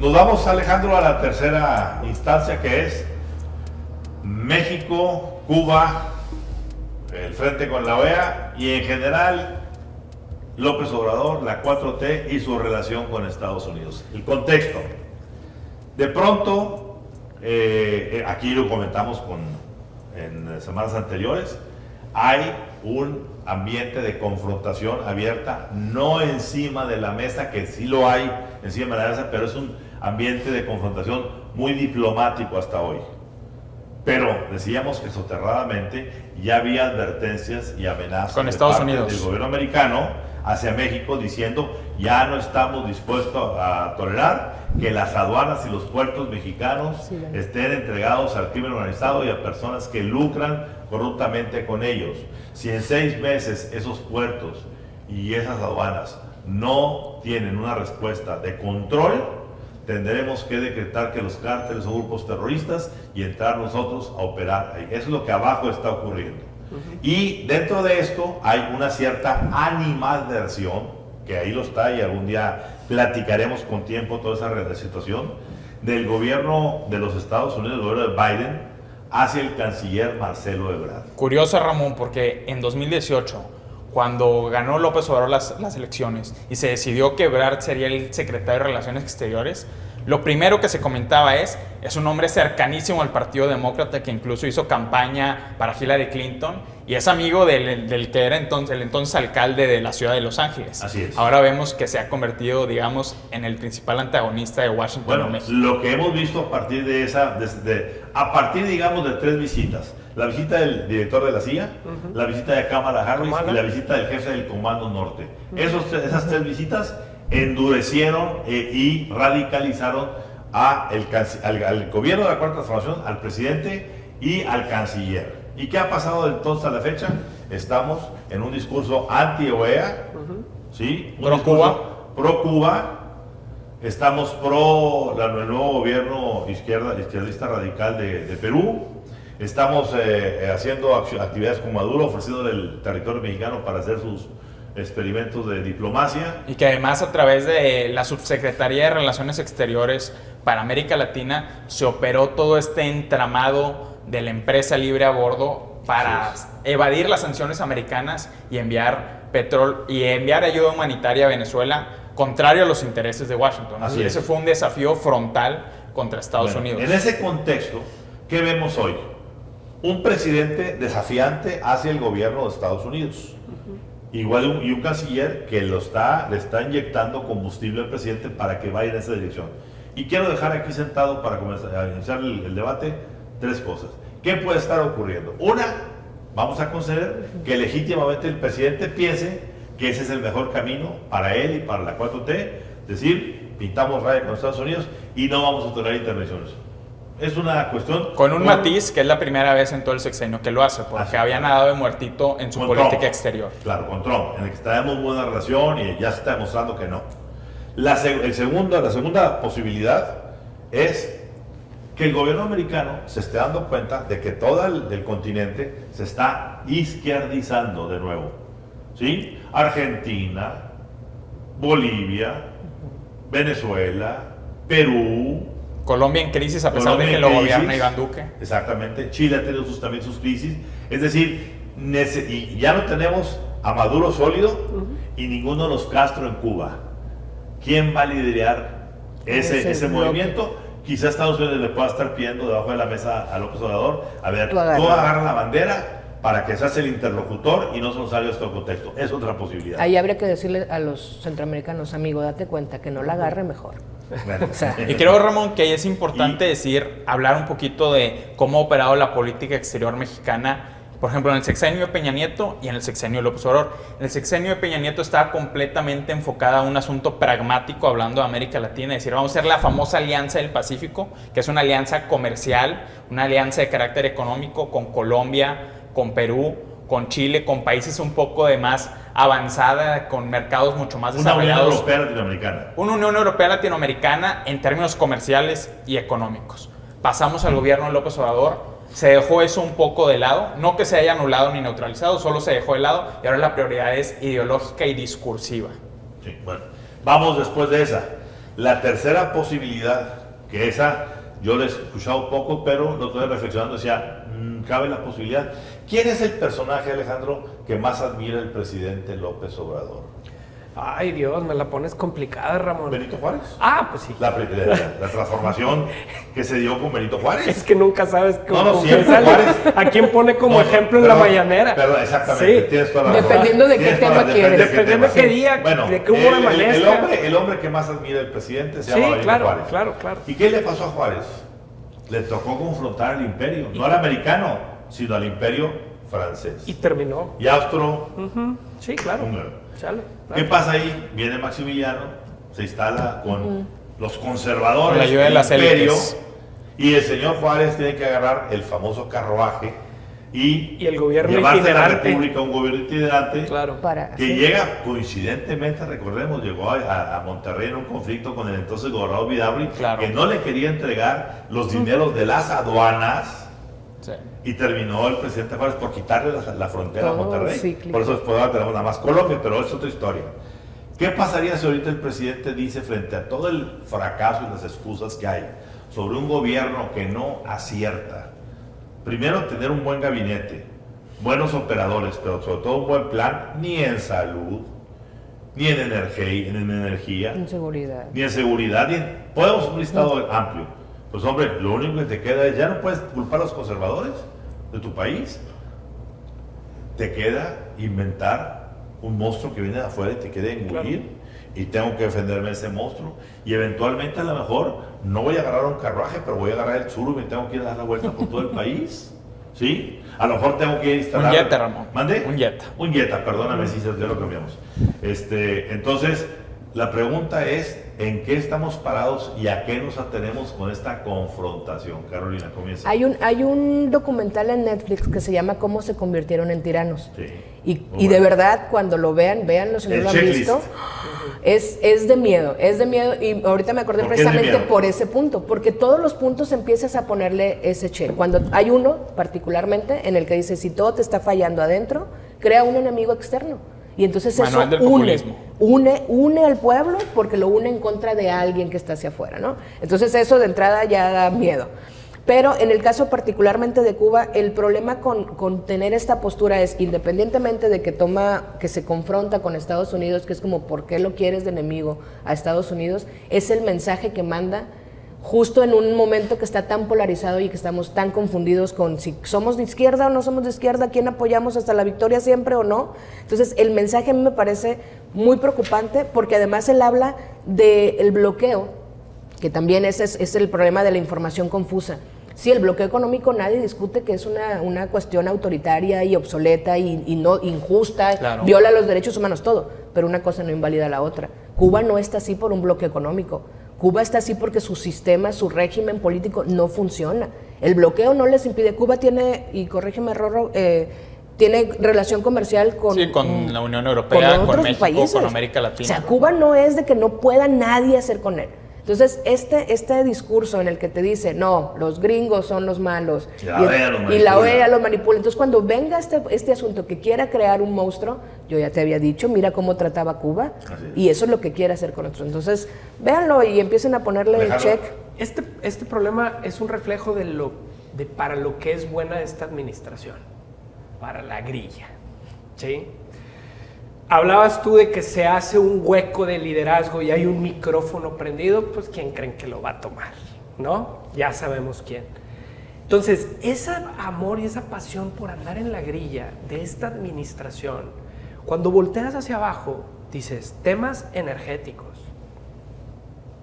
Nos vamos, Alejandro, a la tercera instancia, que es México, Cuba, el frente con la OEA y en general López Obrador, la 4T y su relación con Estados Unidos. El contexto. De pronto, aquí lo comentamos en semanas anteriores, hay un ambiente de confrontación abierta, no encima de la mesa, que sí lo hay encima de la mesa, pero es un ambiente de confrontación muy diplomático hasta hoy. Pero decíamos que soterradamente ya había advertencias y amenazas con Estados Unidos del gobierno americano hacia México, diciendo ya no estamos dispuestos a tolerar que las aduanas y los puertos mexicanos estén entregados al crimen organizado y a personas que lucran corruptamente con ellos. Si en 6 meses esos puertos y esas aduanas no tienen una respuesta de control, tendremos que decretar que los cárteles son grupos terroristas y entrar nosotros a operar ahí. Eso es lo que abajo está ocurriendo. Y dentro de esto hay una cierta animadversión, que ahí lo está y algún día platicaremos con tiempo toda esa situación, del gobierno de los Estados Unidos, el gobierno de Biden, hacia el canciller Marcelo Ebrard. Curioso, Ramón, porque en 2018, cuando ganó López Obrador las elecciones y se decidió que Ebrard sería el secretario de Relaciones Exteriores, lo primero que se comentaba es un hombre cercanísimo al Partido Demócrata, que incluso hizo campaña para Hillary Clinton y es amigo del que era el entonces alcalde de la ciudad de Los Ángeles. Así es. Ahora vemos que se ha convertido, digamos, en el principal antagonista de Washington. Bueno, en México. lo que hemos visto a partir de a partir, digamos, de 3 visitas. La visita del director de la CIA, la visita de Kamala Harris y la visita del jefe del Comando Norte. Esas 3 visitas endurecieron y radicalizaron al gobierno de la Cuarta Transformación, al presidente y al canciller. ¿Y qué ha pasado de entonces a la fecha? Estamos en un discurso anti-OEA, ¿sí? Pro Cuba, estamos el nuevo gobierno izquierdista radical de Perú, estamos haciendo actividades con Maduro, ofreciendo el territorio mexicano para hacer sus experimentos de diplomacia. Y que además a través de la Subsecretaría de Relaciones Exteriores para América Latina se operó todo este entramado de la empresa libre a bordo para evadir las sanciones americanas y enviar petróleo y enviar ayuda humanitaria a Venezuela, contrario a los intereses de Washington. Así es. Ese fue un desafío frontal contra Estados Unidos. En ese contexto, ¿qué vemos hoy? Un presidente desafiante hacia el gobierno de Estados Unidos. Igual y un canciller que le está inyectando combustible al presidente para que vaya en esa dirección. Y quiero dejar aquí sentado para comenzar a iniciar el debate 3 cosas. ¿Qué puede estar ocurriendo? Una, vamos a conceder que legítimamente el presidente piense que ese es el mejor camino para él y para la 4T, es decir, pintamos raya con Estados Unidos y no vamos a tolerar intervenciones. Es una cuestión... Con un matiz que es la primera vez en todo el sexenio que lo hace, porque había nadado de muertito en su política exterior. Claro, con Trump, en el que tenemos buena relación y ya se está demostrando que no. La segunda posibilidad es que el gobierno americano se esté dando cuenta de que todo el continente se está izquierdizando de nuevo. ¿Sí? Argentina, Bolivia, Venezuela, Perú, Colombia en crisis a pesar de que lo gobierna Iván Duque. Exactamente. Chile ha tenido también sus crisis. Es decir, y ya no tenemos a Maduro sólido y ninguno de los Castro en Cuba. ¿Quién va a liderar ese movimiento? Quizás Estados Unidos le pueda estar pidiendo debajo de la mesa a López Obrador, a ver, tú agarra la bandera para que seas el interlocutor y no se nos salga este contexto. Es otra posibilidad. Ahí habría que decirle a los centroamericanos, amigo, date cuenta que no la agarre mejor. Bueno. Y creo, Ramón, que ahí es importante hablar un poquito de cómo ha operado la política exterior mexicana, por ejemplo, en el sexenio de Peña Nieto y en el sexenio de López Obrador. En el sexenio de Peña Nieto estaba completamente enfocada a un asunto pragmático, hablando de América Latina, es decir, vamos a hacer la famosa Alianza del Pacífico, que es una alianza comercial, una alianza de carácter económico con Colombia, con Perú, con Chile, con países un poco de más avanzada, con mercados mucho más desarrollados. Una Unión Europea Latinoamericana. Una Unión Europea Latinoamericana en términos comerciales y económicos. Pasamos al gobierno de López Obrador, se dejó eso un poco de lado, no que se haya anulado ni neutralizado, solo se dejó de lado y ahora la prioridad es ideológica y discursiva. Sí, bueno, vamos después de esa. La tercera posibilidad, que esa yo la he escuchado poco, pero lo estoy reflexionando, decía, cabe la posibilidad. ¿Quién es el personaje, Alejandro, que más admira el presidente López Obrador? Ay, Dios, me la pones complicada, Ramón. ¿Benito Juárez? Ah, pues sí. La transformación que se dio con Benito Juárez. Es que nunca sabes cómo No, siempre Juárez. a quién pone como ejemplo en la mañanera. Perdón, exactamente, Sí. tienes toda la razón. Dependiendo de qué Tienes tema toda- quieres. Dependiendo de qué día, Bueno, de qué humor amanezca. el hombre que más admira el presidente se Sí, llama Benito claro, Juárez. claro. ¿Y qué le pasó a Juárez? Le tocó confrontar al imperio, no al americano, sino al imperio francés. Y terminó. Y austro. Sí, claro. Húngaro. Chale, ¿Qué claro. pasa ahí? Viene Maximiliano, se instala con los conservadores Con la ayuda de del las imperio, élites. y el señor Juárez tiene que agarrar el famoso carruaje y el gobierno llevarse a la itinerante. república un gobierno itinerante Claro. que llega coincidentemente, recordemos, llegó a Monterrey en un conflicto con el entonces gobernador Vidaurri, Claro. que no le quería entregar los dineros de las aduanas. Sí. Y terminó el presidente Juárez por quitarle la frontera a Todo Monterrey. cíclico. Por eso después ahora tenemos nada más Colombia, pero es otra historia. ¿Qué pasaría si ahorita el presidente dice, frente a todo el fracaso y las excusas que hay sobre un gobierno que no acierta, primero tener un buen gabinete, buenos operadores, pero sobre todo un buen plan, ni en salud, ni en energía, Inseguridad. ni en seguridad, podemos un listado amplio. Pues hombre, lo único que te queda es, ya no puedes culpar a los conservadores de tu país. Te queda inventar un monstruo que viene de afuera y te queda engullir. Y tengo que defenderme de ese monstruo. Y eventualmente a lo mejor no voy a agarrar un carruaje, pero voy a agarrar el sur y me tengo que ir a dar la vuelta por todo el país. ¿Sí? A lo mejor tengo que ir a instalar... Un Jetta, Ramón. ¿Mande? Un Jetta. Un Jetta, perdóname si ya lo cambiamos. Entonces, la pregunta es, ¿en qué estamos parados y a qué nos atenemos con esta confrontación? Carolina, comienza. Hay un documental en Netflix que se llama ¿Cómo se convirtieron en tiranos? Sí. Y Muy de bueno. verdad, cuando lo vean, véanlo si no El lo han checklist. visto. Es de miedo, y ahorita me acordé ¿Por qué es de precisamente miedo? por ese punto, porque todos los puntos empiezas a ponerle ese check. Cuando hay uno, particularmente, en el que dice, si todo te está fallando adentro, crea un enemigo externo. Y entonces Manual del eso populismo. une al pueblo porque lo une en contra de alguien que está hacia afuera, ¿no? Entonces eso de entrada ya da miedo. Pero en el caso particularmente de Cuba, el problema con tener esta postura es, independientemente de que se confronta con Estados Unidos, que es como, ¿por qué lo quieres de enemigo a Estados Unidos? Es el mensaje que manda justo en un momento que está tan polarizado y que estamos tan confundidos con si somos de izquierda o no somos de izquierda, quién apoyamos hasta la victoria siempre o no. Entonces el mensaje a mí me parece muy preocupante porque además él habla del bloqueo, que también ese es el problema de la información confusa. Sí, el bloqueo económico nadie discute que es una cuestión autoritaria y obsoleta y no injusta, Claro. viola los derechos humanos, todo, pero una cosa no invalida la otra. Cuba no está así por un bloqueo económico. Cuba está así porque su sistema, su régimen político no funciona. El bloqueo no les impide. Cuba tiene, y corrígeme Rorro, tiene relación comercial con la Unión Europea, con otros México, países. con América Latina. O sea, Cuba no es de que no pueda nadie hacer con él. Entonces, este discurso en el que te dice, no, los gringos son los malos Y la OEA los y la manipula. OEA los manipula. Entonces, cuando venga este asunto que quiera crear un monstruo, yo ya te había dicho, mira cómo trataba Cuba, Así es. y eso es lo que quiere hacer con nosotros. Entonces, véanlo y empiecen a ponerle el Alejandro. check. Este problema es un reflejo de para lo que es buena esta administración, para la grilla, ¿sí? Hablabas tú de que se hace un hueco de liderazgo y hay un micrófono prendido, pues ¿quién creen que lo va a tomar? ¿No? Ya sabemos quién. Entonces, ese amor y esa pasión por andar en la grilla de esta administración, cuando volteas hacia abajo, dices, temas energéticos.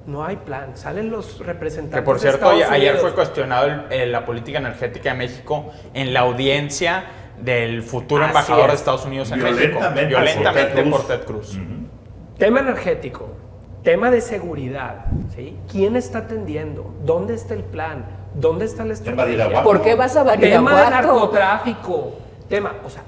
No hay plan. Salen los representantes Que por de cierto, Estados ayer Unidos. fue cuestionado la política energética de México en la audiencia del futuro Así embajador de es. Estados Unidos en México. Violentamente Violentamente por por Ted Ted Cruz. Tema energético, tema de seguridad, ¿sí? ¿Quién está atendiendo? ¿Dónde está el plan? ¿Dónde está la estrategia? Badiraguato. ¿Por qué vas a Tema de Badiraguato? narcotráfico,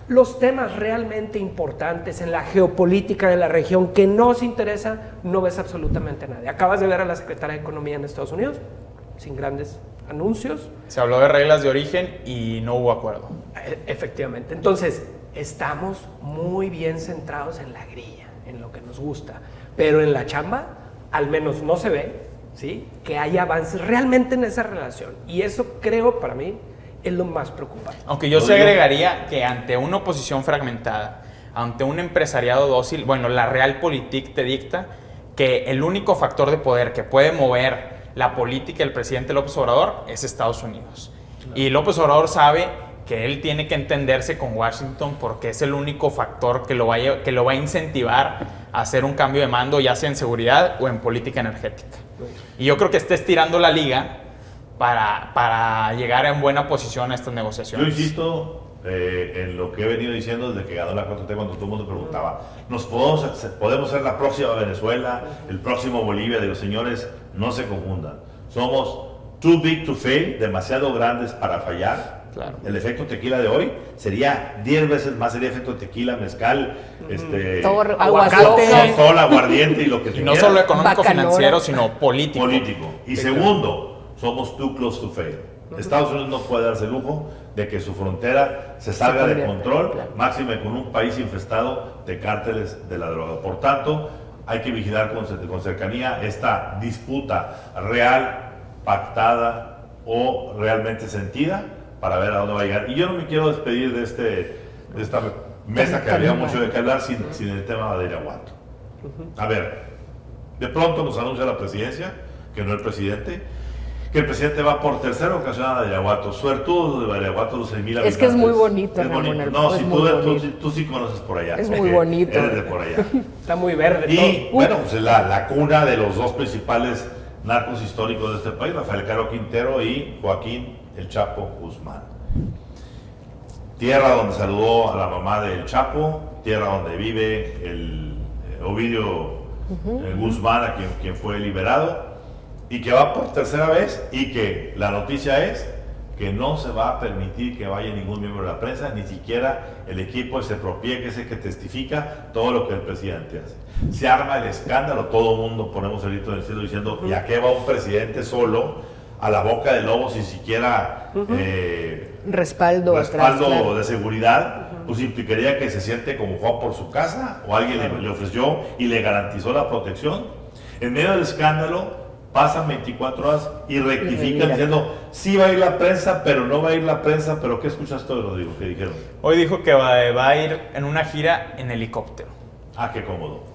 los temas realmente importantes en la geopolítica de la región que nos interesa, no ves absolutamente a nadie. Acabas de ver a la secretaria de Economía en Estados Unidos, sin grandes anuncios. Se habló de reglas de origen y no hubo acuerdo. Efectivamente. Entonces, estamos muy bien centrados en la grilla, en lo que nos gusta. Pero en la chamba, al menos no se ve, ¿sí?, que haya avances realmente en esa relación. Y eso creo, para mí, es lo más preocupante. Aunque yo se agregaría que ante una oposición fragmentada, ante un empresariado dócil, bueno, la Realpolitik te dicta que el único factor de poder que puede mover la política del presidente López Obrador es Estados Unidos. Claro. Y López Obrador sabe que él tiene que entenderse con Washington porque es el único factor que lo va a incentivar a hacer un cambio de mando, ya sea en seguridad o en política energética. Y yo creo que está estirando la liga para llegar en buena posición a estas negociaciones. Yo insisto en lo que he venido diciendo desde que ganó la 4T, cuando todo el mundo preguntaba, ¿podemos ser la próxima Venezuela, el próximo Bolivia? De los señores, no se confundan. Somos too big to fail, demasiado grandes para fallar. Claro. El efecto tequila de hoy sería 10 veces más, sería efecto tequila, mezcal, aguacate, sol, aguardiente y lo que y no solo económico, financiero, sino político. Y segundo, somos too close to fail. Estados Unidos no puede darse el lujo de que su frontera se salga de control, claro, máxime con un país infestado de cárteles de la droga. Por tanto, hay que vigilar con cercanía esta disputa real, pactada o realmente sentida, para ver a dónde va a llegar. Y yo no me quiero despedir de esta mesa que había mucho de qué hablar sin el tema de Badiraguato. A ver, de pronto nos anuncia la presidencia, que no el presidente, que el presidente va por tercera ocasión a Badiraguato. Suertudo de Badiraguato, los 6,000 habitantes. Es que es muy bonito, es bonito. Ramón. No, es si tú sí conoces por allá. Es muy bonito. Eres de por allá. Está muy verde y, todo. bueno, pues es la cuna de los dos principales narcos históricos de este país, Rafael Caro Quintero y Joaquín El Chapo Guzmán. Tierra donde saludó a la mamá del Chapo, tierra donde vive el Ovidio Guzmán, a quien fue liberado, y que va por tercera vez, y que la noticia es que no se va a permitir que vaya ningún miembro de la prensa, ni siquiera el equipo de Sepropie, que es el que testifica todo lo que el presidente hace. Se arma el escándalo, todo el mundo ponemos el grito del cielo diciendo, ¿y a qué va un presidente solo a la boca del lobo sin siquiera respaldo atrás, claro, de seguridad? Pues implicaría que se siente como Juan por su casa, o alguien le ofreció y le garantizó la protección. En medio del escándalo pasan 24 horas y rectifican diciendo, sí va a ir la prensa, pero no va a ir la prensa. ¿Pero qué escuchas todo, Rodrigo? ¿Qué dijeron? Hoy dijo que va a ir en una gira en helicóptero. Ah, qué cómodo.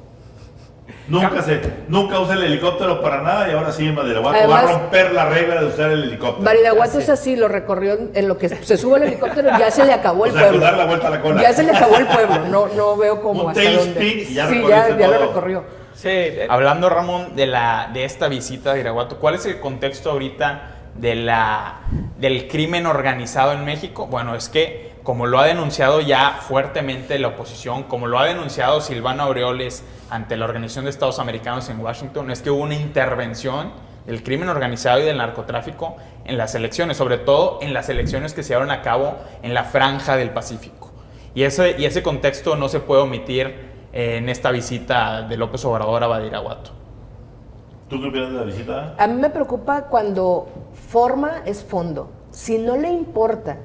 Nunca usa el helicóptero para nada, y ahora sí en Badiraguato va a romper la regla de usar el helicóptero. Badiraguato es así, lo recorrió en lo que se sube el helicóptero, ya se le acabó el pueblo. Dar la vuelta a la cola. Ya se le acabó el pueblo, no veo cómo un hasta dónde. Y ya lo recorrió. Sí. Hablando, Ramón, de esta visita a Badiraguato, ¿cuál es el contexto ahorita del crimen organizado en México? Bueno, es que como lo ha denunciado ya fuertemente la oposición, como lo ha denunciado Silvano Aureoles ante la Organización de Estados Americanos en Washington, es que hubo una intervención del crimen organizado y del narcotráfico en las elecciones, sobre todo en las elecciones que se llevaron a cabo en la franja del Pacífico. Y ese contexto no se puede omitir en esta visita de López Obrador a Badiraguato. ¿Tú qué opinas de la visita? A mí me preocupa cuando forma es fondo. Si no le importa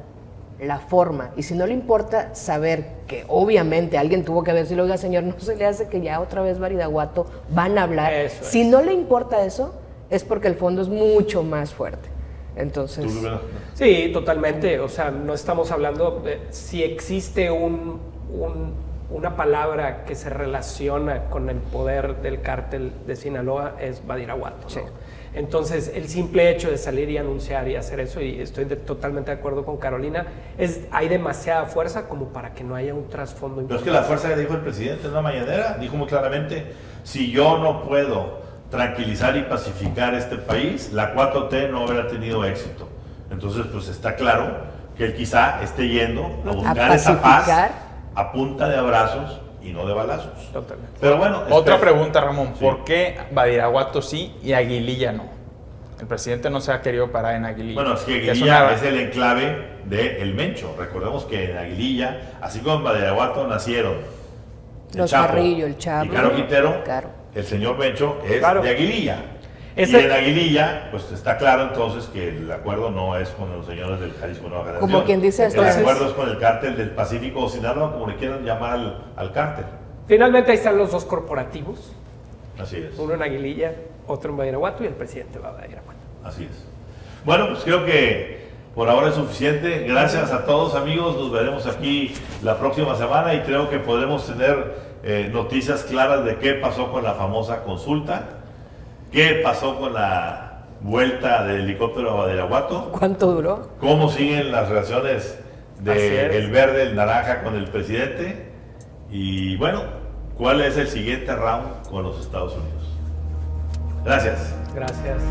la forma, y si no le importa saber que obviamente alguien tuvo que decirle, oiga señor, no se le hace que ya otra vez Badiraguato van a hablar. Si no le importa eso, es porque el fondo es mucho más fuerte. Entonces... Sí, totalmente. O sea, no estamos hablando, si existe una palabra que se relaciona con el poder del cártel de Sinaloa, es Badiraguato, ¿no? Sí. Entonces, el simple hecho de salir y anunciar y hacer eso, y estoy totalmente de acuerdo con Carolina, hay demasiada fuerza como para que no haya un trasfondo importante. Pero es que la fuerza que dijo el presidente en una mañanera, dijo muy claramente, si yo no puedo tranquilizar y pacificar este país, la 4T no habrá tenido éxito. Entonces, pues está claro que él quizá esté yendo a buscar esa paz a punta de abrazos y no de balazos. Totalmente. Pero bueno, otra pregunta, Ramón, sí. ¿Por qué Badiraguato sí y Aguililla no? El presidente no se ha querido parar en Aguililla. Bueno, es que Aguililla es el enclave de El Mencho. Recordemos que en Aguililla, así como en Badiraguato, nacieron los Carrillo, el Chapo y Caro Quintero. El señor Mencho es de Aguililla. Y en Aguililla, pues está claro entonces que el acuerdo no es con los señores del Jalisco Nueva Generación. Como quien dice el acuerdo es con el cártel del Pacífico o Sinaloa, como le quieran llamar al cártel. Finalmente ahí están los dos corporativos, Así es. Uno en Aguililla, otro en Badiraguato y el presidente va a Badiraguato. Así es. Bueno, pues creo que por ahora es suficiente. Gracias a todos, amigos. Nos veremos aquí la próxima semana y creo que podremos tener noticias claras de qué pasó con la famosa consulta, qué pasó con la vuelta del helicóptero a Badiraguato, ¿Cuánto duró? cómo siguen las relaciones del verde, el naranja con el presidente y bueno, cuál es el siguiente round con los Estados Unidos. Gracias. Gracias.